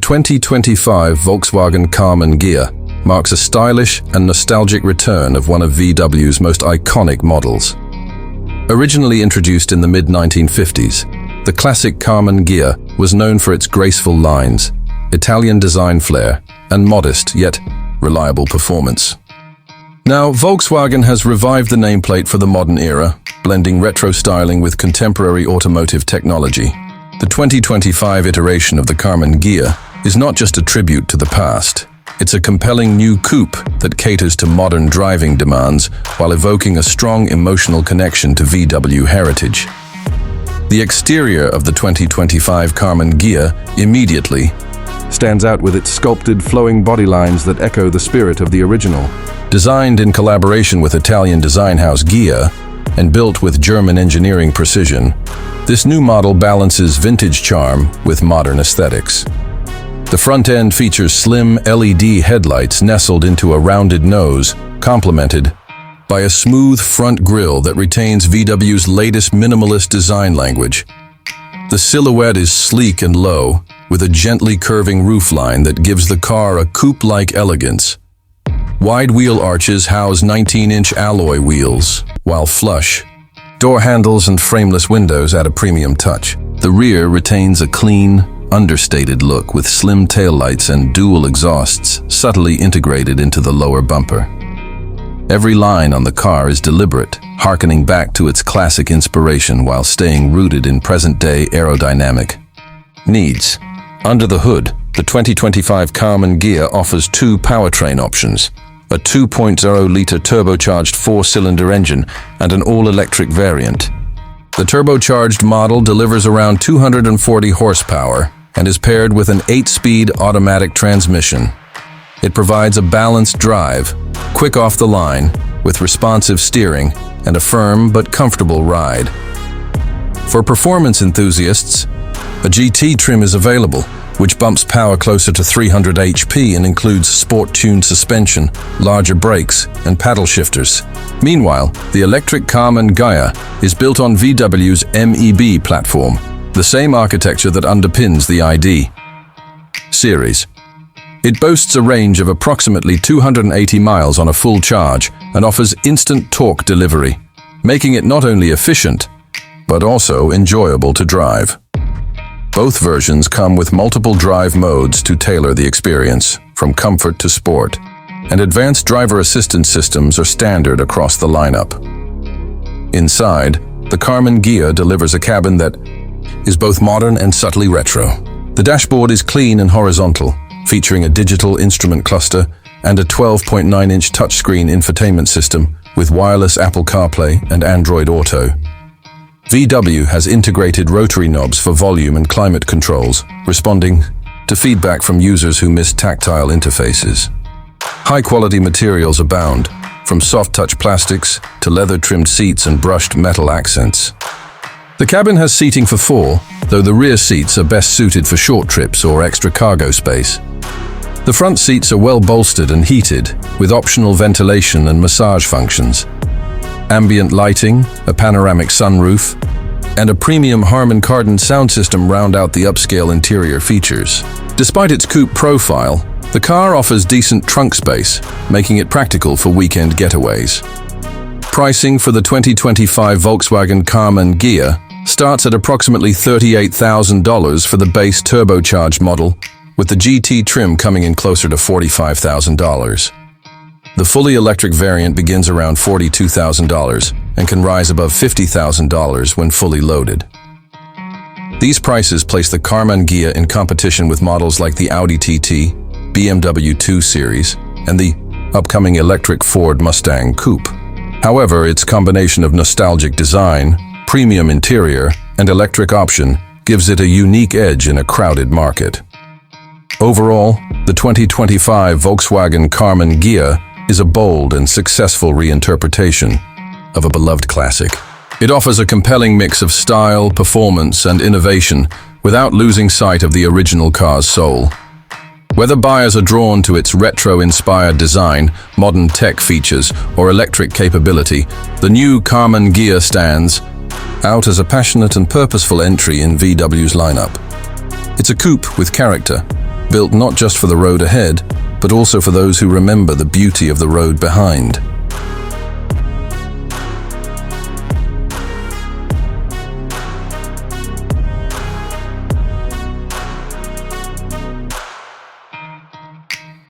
2025 Volkswagen Karmann Ghia marks a stylish and nostalgic return of one of VW's most iconic models. Originally introduced in the mid-1950s, the classic Karmann Ghia was known for its graceful lines, Italian design flair, and modest yet reliable performance. Now, Volkswagen has revived the nameplate for the modern era, blending retro styling with contemporary automotive technology. The 2025 iteration of the Karmann Ghia is not just a tribute to the past. It's a compelling new coupe that caters to modern driving demands while evoking a strong emotional connection to VW heritage. The exterior of the 2025 Karmann Ghia immediately stands out with its sculpted, flowing body lines that echo the spirit of the original. Designed in collaboration with Italian design house Ghia and built with German engineering precision, this new model balances vintage charm with modern aesthetics. The front end features slim LED headlights nestled into a rounded nose, complemented by a smooth front grille that retains VW's latest minimalist design language. The silhouette is sleek and low, with a gently curving roofline that gives the car a coupe-like elegance. Wide wheel arches house 19-inch alloy wheels, while flush door handles and frameless windows add a premium touch. The rear retains a clean, understated look with slim taillights and dual exhausts subtly integrated into the lower bumper. Every line on the car is deliberate, harkening back to its classic inspiration while staying rooted in present-day aerodynamic needs. Under the hood, the 2025 Karmann Ghia offers two powertrain options: a 2.0-liter turbocharged four-cylinder engine and an all-electric variant. The turbocharged model delivers around 240 horsepower and is paired with an 8-speed automatic transmission. It provides a balanced drive, quick off the line, with responsive steering and a firm but comfortable ride. For performance enthusiasts, a GT trim is available, which bumps power closer to 300 HP and includes sport-tuned suspension, larger brakes, and paddle shifters. Meanwhile, the electric Karmann Ghia is built on VW's MEB platform, the same architecture that underpins the ID series. It boasts a range of approximately 280 miles on a full charge and offers instant torque delivery, making it not only efficient, but also enjoyable to drive. Both versions come with multiple drive modes to tailor the experience, from comfort to sport, and advanced driver assistance systems are standard across the lineup. Inside, the Karmann Ghia delivers a cabin that is both modern and subtly retro. The dashboard is clean and horizontal, featuring a digital instrument cluster and a 12.9-inch touchscreen infotainment system with wireless Apple CarPlay and Android Auto. VW has integrated rotary knobs for volume and climate controls, responding to feedback from users who miss tactile interfaces. High-quality materials abound, from soft-touch plastics to leather-trimmed seats and brushed metal accents. The cabin has seating for four, though the rear seats are best suited for short trips or extra cargo space. The front seats are well bolstered and heated, with optional ventilation and massage functions. Ambient lighting, a panoramic sunroof, and a premium Harman Kardon sound system round out the upscale interior features. Despite its coupe profile, the car offers decent trunk space, making it practical for weekend getaways. Pricing for the 2025 Volkswagen Karmann Ghia starts at approximately $38,000 for the base turbocharged model, with the GT trim coming in closer to $45,000. The fully electric variant begins around $42,000 and can rise above $50,000 when fully loaded. These prices place the Karmann Ghia in competition with models like the Audi TT, BMW 2 Series, and the upcoming electric Ford Mustang Coupe. However, its combination of nostalgic design, premium interior, and electric option gives it a unique edge in a crowded market. Overall, the 2025 Volkswagen Karmann Ghia is a bold and successful reinterpretation of a beloved classic. It offers a compelling mix of style, performance, and innovation without losing sight of the original car's soul. Whether buyers are drawn to its retro-inspired design, modern tech features, or electric capability, the new Karmann Ghia stands out as a passionate and purposeful entry in VW's lineup. It's a coupe with character, built not just for the road ahead, but also for those who remember the beauty of the road behind.